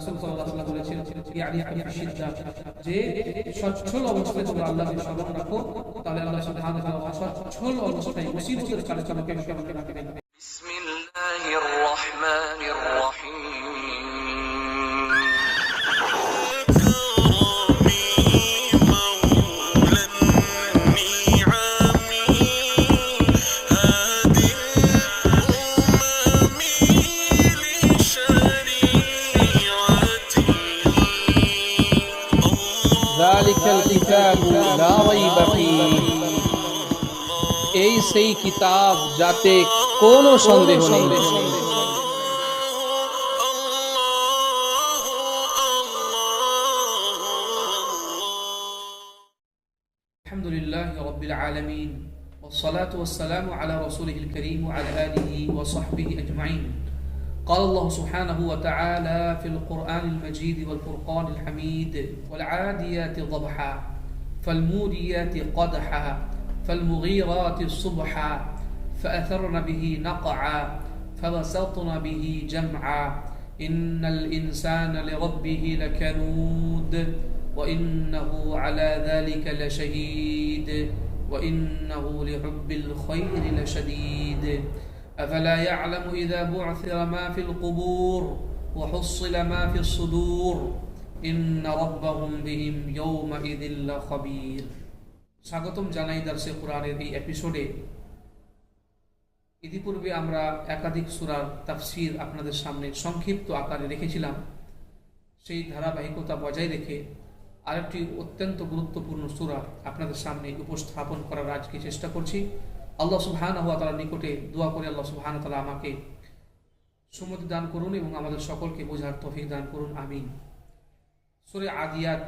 রাসূল সাল্লাল্লাহু আলাইহি ওয়াসাল্লাম বলেছেন ইয়ারিফা ফিশিদ্দা, যে সচ্ছল অবস্থায় তোমরা আল্লাহকে স্মরণ রাখো, তাহলে আল্লাহ সুবহানাহু ওয়া তাআলা সচ্ছল অবস্থায় মুসিবতের কালে তোমাকে স্মরণ রাখবেন। বিসমিল্লাহির রহমানির রহিম। যালিকাল কিতাবু লা রাইবা ফীহি, এই সেই কিতাব যাতে কোনো সন্দেহ নেই। আলহামদুলিল্লাহি রাব্বিল আলামিন ওয়াসসালাতু ওয়াসসালামু আলা রাসূলিহিল কারীম ওয়া আলা আলিহি ওয়া সাহবিহি আজমাইন। قال الله سبحانه وتعالى في القرآن المجيد والفرقان الحميد: والعاديات ضبحا فالموريات قدحا فالمغيرات صبحا فأثرن به نقعا فوسطن به جمعا إن الإنسان لربه لكنود وإنه على ذلك لشهيد وإنه لحب الخير لشديد أفلا يعلم إذا بعثر ما في القبور وحصل ما في الصدور إن ربهم بهم يومئذ لخبير। স্বাগতম জানাই দার্সে কোরআনের এই এপিসোডে। ইতিপূর্বে আমরা একাধিক সূরার তাফসীর আপনাদের সামনে সংক্ষিপ্ত আকারে রেখেছিলাম। সেই ধারাবাহিকতা বজায় রেখে আরেকটি অত্যন্ত গুরুত্বপূর্ণ সূরা আপনাদের সামনে উপস্থাপন করার আজকে চেষ্টা করছি। আল্লাহ সুবহানাহু ওয়া তাআলার নিকটে দোয়া করে আল্লাহ সুবহানাহু ওয়া তাআলা আমাকে সুমতি দান করুন এবং আমাদের সকলকে বোঝার তৌফিক দান করুন, আমিন। সূরা আদিয়াত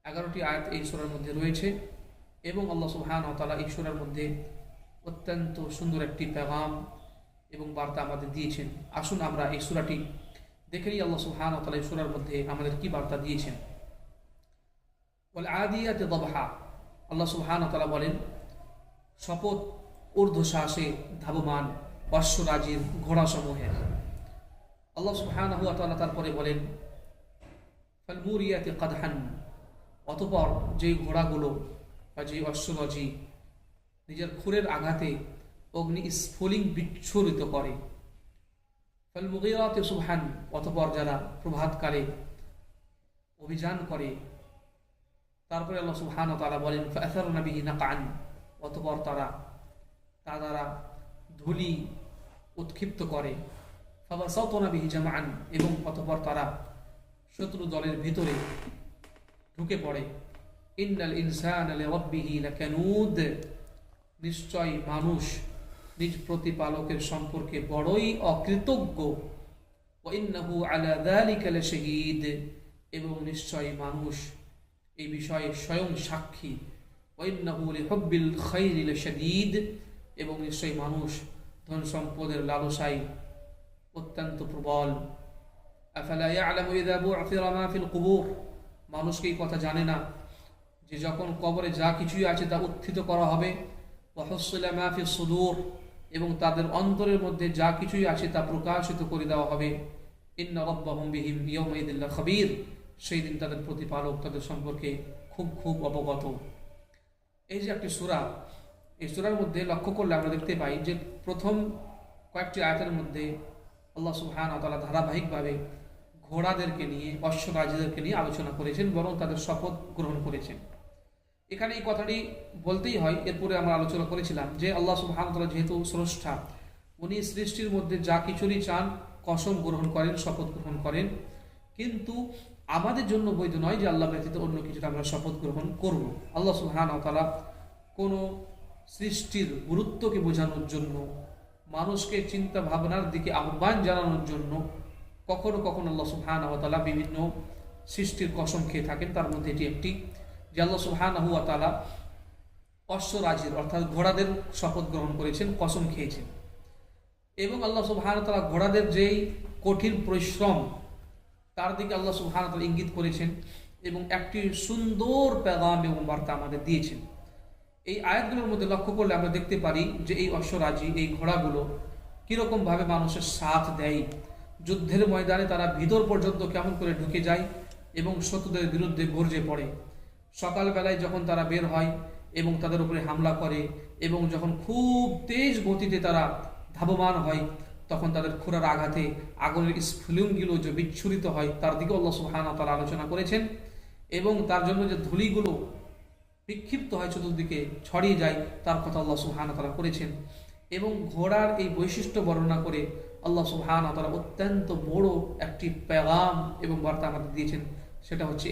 11টি আয়াত এই সূরার মধ্যে রয়েছে এবং আল্লাহ সুবহানাহু ওয়া তাআলা এই সূরার মধ্যে অত্যন্ত সুন্দর একটি পেগাম এবং বার্তা আমাদের দিয়েছেন। আসুন আমরা এই সূরাটি দেখে নিই আল্লাহ সুবহানাহু ওয়া তাআলা এই সূরার মধ্যে আমাদের কি বার্তা দিয়েছেন। ওয়াল আদিয়াতি দাবহা, আল্লাহ সুবহানাহু ওয়া তাআলা বলেন, শপথ ঊর্ধ্বশ্বাসে ধাবমান অশ্বরাজির ঘোড়াসমূহের। আল্লাহ সুবহানাহু ওয়া তাআলা তারপরে বলেন ফাল মুরিয়াতি কাদহান, অতঃপর যেই ঘোড়াগুলো বা যেই অশ্বরাজি নিজের খুরের আঘাতে অগ্নি স্ফুলিং বিচ্ছুরিত করে। ফাল মুগীরাতি সুবহান, অতঃপর যারা প্রভাতকালে অভিযান করে। তারপরে আল্লাহ সুবহানাহু ওয়া তাআলা বলেন ফাআসারনা বিহি নাকআন, অতঃপর তারা তা দ্বারা ধুলি উৎক্ষিপ্ত করে। ফাওয়াসাতনা বিহি জামআন, এবং অতঃপর তারা শত্রু দলের ভিতরে ঢুকে পড়ে। ইন্নাল ইনসানা লিরাব্বিহি লাকানুদ, নিশ্চয় মানুষ নিজ প্রতিপালকের সম্পর্কে বড়ই অকৃতজ্ঞ। ওয়া ইন্নাহু আলা যালিকা লাশাহীদ, এবং নিশ্চয় মানুষ এই বিষয়ে স্বয়ং সাক্ষী। ওয়াইন্নাহু লিহুব্বিল খাইরি লাশাদীদ, এবং নিশ্চয়ই মানুষ ধন সম্পদের লালসায় অত্যন্ত প্রবল। আফালা ইয়ালামু ইযা বু'থিরা মা ফিল কুবুর, মানুষ কি কথা জানে না যে যখন কবরে যা কিছুই আছে তা উত্থিত করা হবে। ওয়া হুসিলা মা ফিস সুদূর, এবং তাদের অন্তরের মধ্যে যা কিছুই আছে তা প্রকাশিত করে দেওয়া হবে। ইন্না রাব্বাহুম বিহিম ইয়াউমাইযিন লাখাবীর, সেই দিন তাদের প্রতিপালক তাদের সম্পর্কে খুব খুব অবগত। এই যে একটি সূরা, এই সূরার মধ্যে লক্ষ্য করলে আমরা দেখতে পাই যে প্রথম কয়েকটি আয়াতের মধ্যে আল্লাহ সুবহানাহু ওয়া তাআলা ধারাবাহিকভাবে ঘোড়াদেরকে নিয়ে অশ্বরাজিদেরকে নিয়ে আলোচনা করেছেন, বরং তাদের শপথ গ্রহণ করেছেন। এখানে এই কথাটি বলতেই হয়। এরপরে আমরা আলোচনা করেছিলাম যে আল্লাহ সুবহানাহু ওয়া তাআলা যেহেতু স্রষ্টা, উনি সৃষ্টির মধ্যে যা কিছুরই চান কসম গ্রহণ করেন, শপথ গ্রহণ করেন, কিন্তু আমাদের জন্য বৈধ নয় যে আল্লাহ ব্যতীত অন্য কিছুতে আমরা শপথ গ্রহণ করব। আল্লাহ সুবহানাহু ওয়া তাআলা কোনো সৃষ্টির গুরুত্বকে বোঝানোর জন্য, মানুষকে চিন্তা ভাবনার দিকে আহ্বান জানানোর জন্য কখনো কখনো আল্লাহ সুবহানাহু ওয়া তাআলা বিভিন্ন সৃষ্টির কসম খেয়ে থাকেন। তার মধ্যে এটি একটি, যে আল্লাহ সুবহানাহু ওয়া তাআলা অশ্বরাজির অর্থাৎ ঘোড়াদের শপথ গ্রহণ করেছেন, কসম খেয়েছেন। এবং আল্লাহ সুবহানাহু ওয়া তাআলা ঘোড়াদের যেই কঠিন পরিশ্রম তার দিকে আল্লাহ সুবহানাহু ওয়া তাআলা ইঙ্গিত করেছেন এবং একটি সুন্দর পেগাম এবং বার্তা আমাদের দিয়েছেন। এই আয়াতগুলোর মধ্যে লক্ষ্য করলে আমরা দেখতে পারি যে এই অশ্বরাজি, এই ঘোড়াগুলো কিরকম ভাবে মানুষের সাথ দেয়, যুদ্ধের ময়দানে তারা ভিতর পর্যন্ত কেমন করে ঢুকে যায় এবং শত্রুদের বিরুদ্ধে গর্জে পড়ে। সকালবেলায় যখন তারা বের হয় এবং তাদের উপরে হামলা করে এবং যখন খুব তেজ গতিতে তারা ধাবমান হয়, তখন তাদের খোঁড়ার আঘাতে আগুনের স্ফুলিঙ্গগুলো যে বিচ্ছুরিত হয় তার দিকে আল্লাহ সুবহানাহু ওয়া তাআলা আলোচনা করেছেন। এবং তার জন্য যে ধূলিগুলো বিক্ষিপ্ত হয় চতুর্দিকে ছড়িয়ে যায় তার কথা আল্লাহ সুবহানাহু ওয়া তাআলা করেছেন। এবং ঘোড়ার এই বৈশিষ্ট্য বর্ণনা করে আল্লাহ সুবহানাহু ওয়া তাআলা অত্যন্ত বড় একটি পেগাম এবং বার্তা আমাদের দিয়েছেন। সেটা হচ্ছে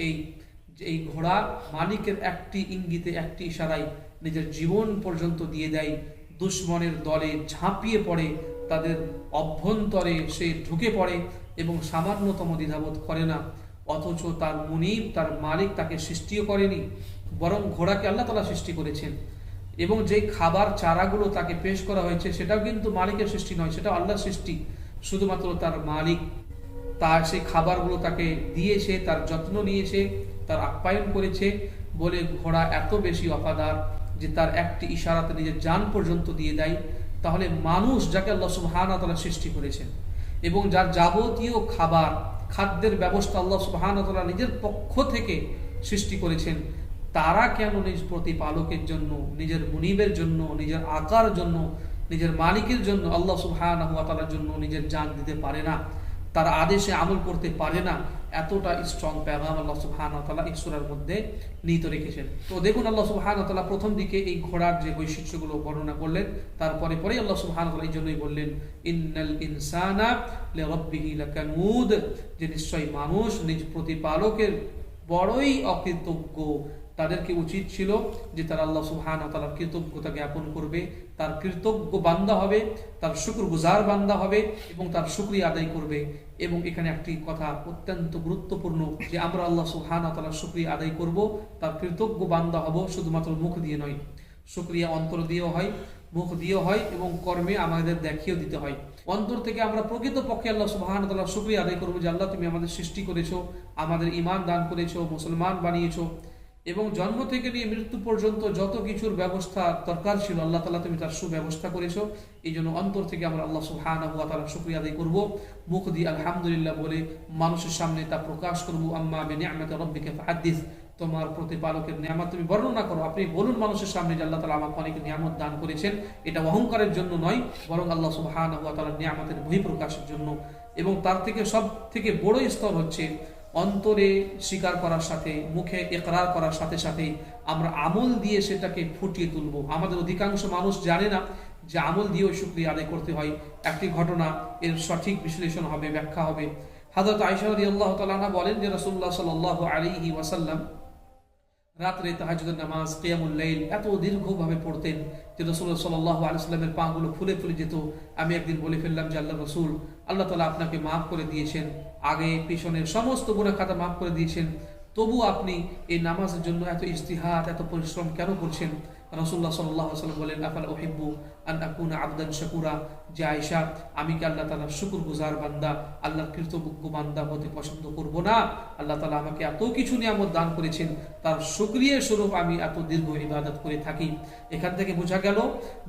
এই ঘোড়া মালিকের একটি ইঙ্গিতে, একটি ইশারায় নিজের জীবন পর্যন্ত দিয়ে দেয়, দুশমনের দলে ঝাঁপিয়ে পড়ে, তাদের অভ্যন্তরে সে ঢুকে পড়ে এবং সামান্যতম দ্বিধাবোধ করে না। অথচ তার মুনিব, তার মালিক তাকে সৃষ্টিও করেনি, বরং ঘোড়াকে আল্লাহ তাআলা সৃষ্টি করেছেন। এবং যে খাবার চারাগুলো তাকে পেশ করা হয়েছে সেটাও কিন্তু মালিকের সৃষ্টি নয়, সেটা আল্লাহর সৃষ্টি। শুধুমাত্র তার মালিক তার সেই খাবারগুলো তাকে দিয়েছে, তার যত্ন নিয়েছে, তার আপ্যায়ন করেছে বলে ঘোড়া এত বেশি ওয়াফাদার যে তার একটি ইশারাতে নিজের জান পর্যন্ত দিয়ে দেয়। তাহলে মানুষ যাকে আল্লাহ সুবহানাহু ওয়া তাআলা সৃষ্টি করেছেন এবং যার যাবতীয় খাদ্যের ব্যবস্থা আল্লাহ সুবহানাহু ওয়া তাআলা নিজের পক্ষ থেকে সৃষ্টি করেছেন, তারা কেন নিজ প্রতিপালকের জন্য, নিজের মুনিবের জন্য, নিজের আকার জন্য, নিজের মালিকের জন্য, আল্লাহ সুবহানাহু ওয়া তাআলার জন্য নিজের জান দিতে পারে না, তার আদেশে আমল করতে পারে না? এতটা স্ট্রং পেগাম আল্লাহ সুবহানাহু ওয়া তাআলা এই সূরার মধ্যে নিহিত রেখেছেন। তো দেখুন, আল্লাহ সুবহানাহু ওয়া তাআলা প্রথম দিকে এই ঘোড়ার যে বৈশিষ্ট্যগুলো বর্ণনা করলেন, তারপরে আল্লাহ সুবহানাহু ওয়া তাআলা এই জন্যই বললেন ইন্নাল ইনসানা লিরাব্বিহি লাকানুদ, যে নিশ্চয়ই মানুষ নিজ প্রতিপালকের বড়ই অকৃতজ্ঞ। তাদেরকে উচিত ছিল যে তারা আল্লাহ সুবহানাহু ওয়া তাআলার কৃতজ্ঞতা জ্ঞাপন করবে, তার কৃতজ্ঞ বান্দা হবে, তার শুকরগুজার বান্দা হবে এবং তার শুকরিয়া আদায় করবে। এবং এখানে একটি কথা অত্যন্ত গুরুত্বপূর্ণ যে আমরা আল্লাহ সুবহানাহু ওয়া তাআলার শুকরিয়া আদায় করব, তার কৃতজ্ঞ বান্দা হব, শুধুমাত্র মুখ দিয়ে নয়। শুকরিয়া অন্তর দিয়েও হয়, মুখ দিয়েও হয় এবং কর্মে আমাদের দেখিয়েও দিতে হয়। অন্তর থেকে আমরা প্রকৃতপক্ষে আল্লাহ সুবহানাহু ওয়া তাআলার শুকরিয়া আদায় করব যে আল্লাহ, তুমি আমাদের সৃষ্টি করেছো, আমাদের ঈমান দান করেছো, মুসলমান বানিয়েছো এবং জন্ম থেকে নিয়ে মৃত্যু পর্যন্ত যত কিছুর ব্যবস্থা দরকার ছিল আল্লাহ তাআলা তুমি তার সুব্যবস্থা করেছো। এই জন্য অন্তর থেকে আমরা আল্লাহ সুবহানাহু ওয়া তাআলার শুকরিয়া আদায় করব, মুখ দিয়ে আলহামদুলিল্লাহ বলে মানুষের সামনে তা প্রকাশ করব। আম্মা বিনিআমাতি রাব্বিকা ফাহাদ্দিস, তোমার প্রতিপালকের নিয়ামত তুমি বর্ণনা করো, আপনি বলুন মানুষের সামনে যে আল্লাহ তাআলা আমাকে অনেক নিয়ামত দান করেছেন। এটা অহংকারের জন্য নয়, বরং আল্লাহ সুবহানাহু ওয়া তাআলার নিয়ামতের বহিঃপ্রকাশের জন্য। এবং তার থেকে সব থেকে বড় স্তর হচ্ছে অন্তরে স্বীকার করার সাথে, মুখে ইকরার করার সাথে সাথে আমরা আমল দিয়ে সেটাকে ফুটিয়ে তুলব। আমাদের অধিকাংশ মানুষ জানে না যে আমল দিয়েও শুকরিয়া আদায় করতে হয়। একটি ঘটনা, এর সঠিক বিশ্লেষণ হবে, ব্যাখ্যা হবে। হযরত আয়েশা রাদিয়াল্লাহু তাআলা আনহা বলেন যে রাসূলুল্লাহ সাল্লাল্লাহু আলাইহি ওয়াসাল্লাম রাত্রে তাহাজ্জুদের নামাজ, কিয়ামুল লাইল এত দীর্ঘভাবে পড়তেন যে রাসূলুল্লাহ সাল্লাল্লাহু আলাইহি ওয়াসাল্লামের পাগুলো ফুলে ফুলে যেত। আমি একদিন বলে ফেললাম যে আল্লাহর রাসূল, আল্লাহ তাআলা আপনাকে মাফ করে দিয়েছেন, আগে পিছনের সমস্ত গুনাহ খাতা মাফ করে দিয়েছেন, তবু আপনি এই নামাজের জন্য এত ইজতিহাদ, এত পরিশ্রম কেন করছেন? রাসূলুল্লাহ সাল্লাল্লাহু আলাইহি ওয়াসাল্লাম বলেন, আফালা উহিব্বু আন আকুনা আবদান শাকুরা, যে আয়েশা, আমি কি আল্লাহ তাআলার শুকরগুজার বান্দা, আল্লাহর কৃতজ্ঞ বান্দা হতে পছন্দ করব না? আল্লাহ তাআলা আমাকে এত কিছু নিয়ামত দান করেছেন, তার শুকরিয়া স্বরূপ আমি এত দীর্ঘ ইবাদত করে থাকি। এখান থেকে বোঝা গেল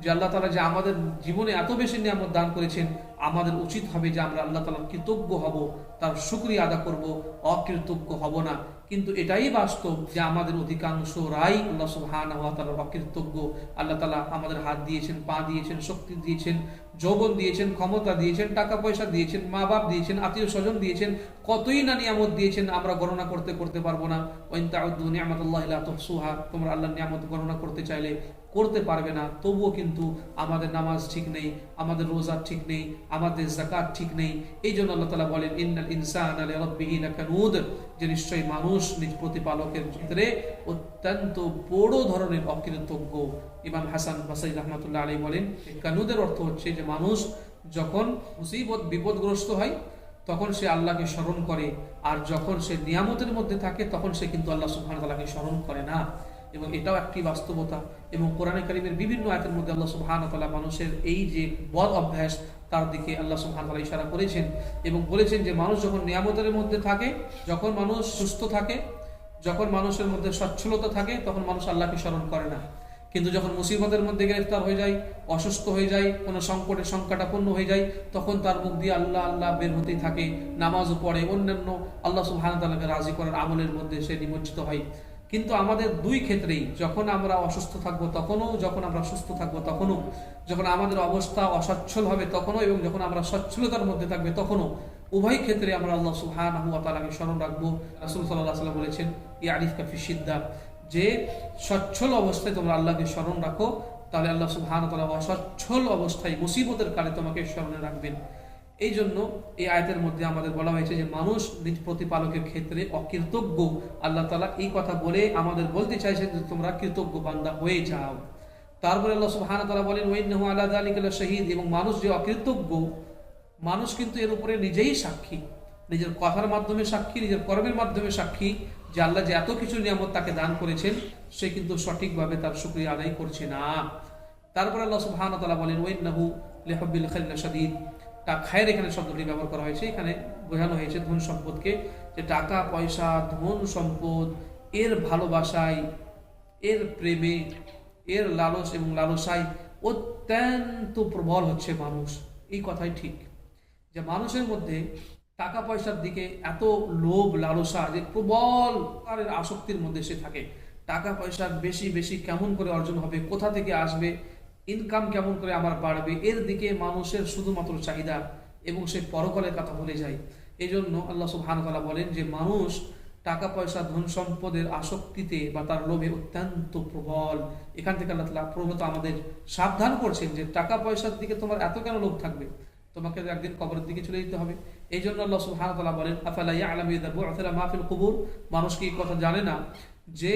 যে আল্লাহ তাআলা যে আমাদের জীবনে এত বেশি নিয়ামত দান করেছেন, আমাদের উচিত হবে যে আমরা আল্লাহ তাআলার কৃতজ্ঞ হব, তার শুকরিয়া আদা করব, অকৃতজ্ঞ হব না। কিন্তু এটাই বাস্তব যে আমাদের অধিকাংশ রাই আল্লাহ সুবহানাহু ওয়া তাআলার অকৃতজ্ঞ। আল্লাহ তাআলা আমাদের হাত দিয়েছেন, পা দিয়েছেন, শক্তি দিয়েছেন, যৌবন দিয়েছেন, ক্ষমতা দিয়েছেন, টাকা পয়সা দিয়েছেন, মা বাপ দিয়েছেন, আত্মীয় স্বজন দিয়েছেন, কতই না নিয়ামত দিয়েছেন আমরা গণনা করতে পারবো না। ওয়াইন তাউদ্দু নি'মাতাল্লাহি লা তুহসুহা, তোমরা আল্লাহর নিয়ামত গণনা করতে চাইলে করতে পারবে না। তবুও কিন্তু আমাদের নামাজ ঠিক নেই, আমাদের রোজা ঠিক নেই, আমাদের যাকাত ঠিক নেই। এই জন্য আল্লাহ তাআলা বলেন ইন্নাল ইনসানা লিরাব্বিহি লাকানুদ, যে নিশ্চয়ই মানুষ নিজ প্রতিপালকের ক্ষেত্রে অত্যন্ত বড় ধরনের অকৃতজ্ঞ। ইমাম হাসান বাসরি রাহমাতুল্লাহ আলাইহি বলেন, কানুদের অর্থ হচ্ছে যে মানুষ যখন মুসিবত বিপদগ্রস্ত হয় তখন সে আল্লাহকে স্মরণ করে, আর যখন সে নিয়ামতের মধ্যে থাকে তখন সে কিন্তু আল্লাহ সুবহানাহু ওয়া তাআলাকে স্মরণ করে না। এবং এটাও একটি বাস্তবতা। এবং কোরআনে কারীমের বিভিন্ন আয়াতের মধ্যে আল্লাহ সুবহানাহু ওয়া তাআলা মানুষের এই যে বদ অভ্যাস তার দিকে আল্লাহ সুবহানাহু ওয়া তাআলা ইশারা করেছেন এবং বলেছেন যে মানুষ যখন নিয়ামতের মধ্যে থাকে, যখন মানুষ সুস্থ থাকে, যখন মানুষের মধ্যে সচ্ছলতা থাকে, তখন মানুষ আল্লাহকে স্মরণ করে না। কিন্তু যখন মুসিবতের মধ্যে গ্রেফতার হয়ে যায়, অসুস্থ হয়ে যায়, কোনো সংকটের সংকটাপন্ন হয়ে যায়, তখন তার মুখ দিয়ে আল্লাহ আল্লাহ বের হতেই থাকে, নামাজও পড়ে, অন্যান্য আল্লাহ সুবহানাহু ওয়া তাআলাকে রাজি করার আমলের মধ্যে সে নিমজ্জিত হয়। কিন্তু আমাদের দুই ক্ষেত্রেই, যখন আমরা অসুস্থ থাকবো তখনও, যখন আমরা সুস্থ থাকবো তখনও, যখন আমাদের অবস্থা অসচ্ছল হবে তখনও, এবং যখন আমরা সচ্ছলতার মধ্যে থাকবে তখনও, উভয় ক্ষেত্রে আমরা আল্লাহ সুবহানাহু ওয়া তাআলাকে স্মরণ রাখবো। রাসূল সাল্লাল্লাহু আলাইহি ওয়াসাল্লাম বলেছেন, ইয়ারিফকা ফি শিদ্দা, যে সচ্ছল অবস্থায় তোমরা আল্লাহকে স্মরণ রাখো, তাহলে আল্লাহ সুবহানাহু ওয়া তাআলা অসচ্ছল অবস্থায় মুসিবতের কালে তোমাকে স্মরণে রাখবেন। এই জন্য এই আয়াতের মধ্যে আমাদের বলা হয়েছে যে মানুষ নিজ প্রতিপালকের ক্ষেত্রে অকৃতজ্ঞ। আল্লাহ তাআলা এই কথা বলে আমাদের বলতে চাইছেন যে তোমরা কৃতজ্ঞ বান্দা হয়ে যাও। তারপরে আল্লাহ সুবহানাহু ওয়া তাআলা বলেন, ওয়াইন্নাহু আলা যালিকা লাশাহীদ, এবং মানুষ যে অকৃতজ্ঞ, মানুষ কিন্তু এর উপরে নিজেই সাক্ষী, নিজের কথার মাধ্যমে সাক্ষী, নিজের কর্মের মাধ্যমে সাক্ষী যে আল্লাহ যে এত কিছু নিয়ামত তাকে দান করেছেন, সে কিন্তু সঠিকভাবে তার শুকরিয়া আদায় করছে না। তারপরে আল্লাহ সুবহানাহু ওয়া তাআলা বলেন, ওয়াইন্নাহু লিহুব্বিল খাইরি লাশাদীদ, খায়ের এখানে শব্দটি ব্যবহার করা হয়েছে, এখানে বোঝানো হয়েছে ধন সম্পদকে, যে টাকা পয়সা, ধন সম্পদ, এর ভালোবাসায়, এর প্রেমে, এর লালস এবং লালসায় অত্যন্ত প্রবল হচ্ছে মানুষ। এই কথাই ঠিক যে মানুষের মধ্যে টাকা পয়সার দিকে এত লোভ লালসা, যে প্রবল প্রকারের আসক্তির মধ্যে সে থাকে। টাকা পয়সা বেশি বেশি কেমন করে অর্জন হবে, কোথা থেকে আসবে, ইনকাম কেমন করে আমার বাড়বে, এর দিকে মানুষের শুধুমাত্র চাহিদা, এবং সে পরকালের কথা ভুলে যায়। এই জন্য আল্লাহ সুবহানাহু ওয়া তাআলা বলেন যে মানুষ টাকা পয়সা ধন সম্পদের আসক্তিতে বা তার লোভে অত্যন্ত প্রবল। এখান থেকে আল্লাহ তাআলা প্রভূত আমাদের সাবধান করছেন যে টাকা পয়সার দিকে তোমার এত কেন লোভ থাকবে, তোমাকে একদিন কবরের দিকে চলে যেতে হবে। এই জন্য আল্লাহ সুবহানাহু ওয়া তাআলা বলেন, আফালা ইয়ালামু ইযা বু'থিরা মা ফিল কুবুর, মানুষ কি এই কথা জানে না যে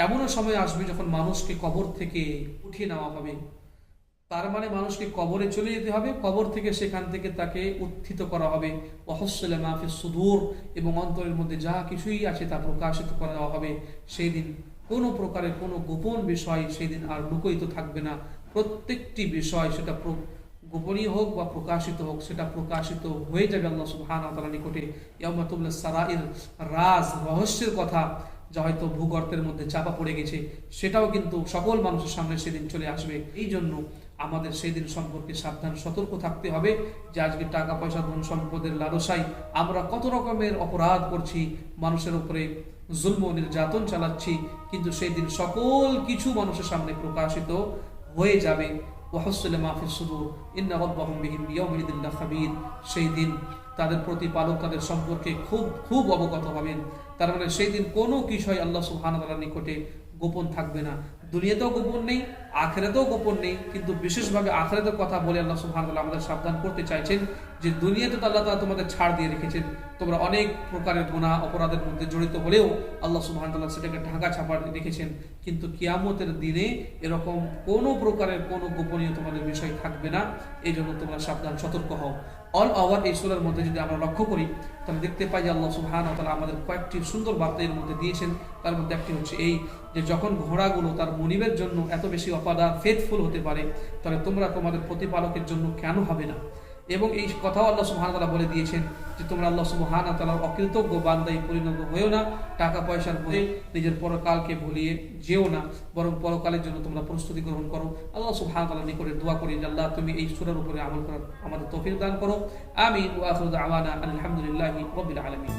এমনও সময় আসবে যখন মানুষকে কবর থেকে উঠিয়ে নেওয়া হবে। তার মানে মানুষকে কবরে চলে যেতে হবে, কবর থেকে সেখান থেকে তাকে উত্থিত করা হবে। ওয়াহুসসিলা মা ফিস সুদূর, এবং অন্তরের মধ্যে যা কিছুই আছে তা প্রকাশিত করা হবে। সেই দিন কোনো প্রকারের কোনো গোপন বিষয় সেই দিন আর লুকোয়িত থাকবে না। প্রত্যেকটি বিষয়, সেটা গোপনীয় হোক বা প্রকাশিত হোক, সেটা প্রকাশিত হয়ে যাবে আল্লাহ সুবহানাহু ওয়া তাআলার নিকটে। ইয়াউমা তুবলা সারাইর, রাজ রহস্যের কথা যা হয়তো ভূগর্তের মধ্যে চাপা পড়ে গেছে, সেটাও কিন্তু সকল মানুষের সামনে সেদিন চলে আসবে। এই জন্য আমাদের সেই দিন সম্পর্কে সাবধান সতর্ক থাকতে হবে যে আজকে টাকা পয়সা ধন সম্পদের লালসায় আমরা কত রকমের অপরাধ করছি, মানুষের উপরে জুলম ও নির্যাতন চালাচ্ছি, কিন্তু সেই দিন সকল কিছু মানুষের সামনে প্রকাশিত হয়ে যাবে। ওয়াহুসসিলা মা ফিস সুদূর ইন্না রাব্বাহুম বিহিম ইয়াউমাইযিন লাখাবীর, সেই দিন তাদের প্রতিপালক তাদের সম্পর্কে খুব খুব অবগত হবেন। তার মানে সেই দিন কোনো বিষয় আল্লাহ সুবহানাহু ওয়া তাআলার নিকটে গোপন থাকবে না। দুনিয়াতেও গোপন নেই, আখিরাতেও গোপন নেই, কিন্তু বিশেষভাবে আখিরাতের কথা বলে আল্লাহ সুবহানাহু ওয়া তাআলা আমাদের সাবধান করতে চাইছেন যে দুনিয়াতে তো আল্লাহ তাআলা তোমাদের ছাড় দিয়ে রেখেছেন, তোমরা অনেক প্রকারের গুনাহ অপরাধের মধ্যে জড়িত হলেও আল্লাহ সুবহানাহু ওয়া তাআলা সেটাকে ঢাকা চাপা রেখেছেন, কিন্তু কিয়ামতের দিনে এরকম কোনো প্রকারের কোনো গোপনীয় তোমাদের বিষয় থাকবে না। এই জন্য তোমরা সাবধান সতর্ক হও। অল ওভার এই সূরার মধ্যে যদি আমরা লক্ষ্য করি তাহলে দেখতে পাই যে আল্লাহ সুবহানাহু ওয়া তাআলা আমাদের কয়েকটি সুন্দর বার্তা এর মধ্যে দিয়েছেন। তার মধ্যে একটি হচ্ছে এই যে যখন ঘোড়াগুলো তার মুনিবের জন্য এত বেশি ওয়াফাদার ফেথফুল হতে পারে, তাহলে তোমরা তোমাদের প্রতিপালকের জন্য কেন হবে না। এবং এই কথাও আল্লাহ সুবহানাহু ওয়া তাআলা বলে দিয়েছেন যে তোমরা আল্লাহ সুবহানাহু ওয়া তাআলার অকৃতজ্ঞ বান্দায় পরিণত হয়েও না, টাকা পয়সার ভয়ে নিজের পরকালকে ভুলিয়ে যেও না, বরং পরকালের জন্য তোমরা প্রস্তুতি গ্রহণ করো। আল্লাহ সুবহানাহু ওয়া তাআলার নিকটে দোয়া করি যে আল্লাহ তুমি এই সূরার উপরে আমল করার আমাদের তৌফিক দান করো। আমিন। ওয়া আখিরু দাওয়ানা আলহামদুলিল্লাহি রাব্বিল আলামিন।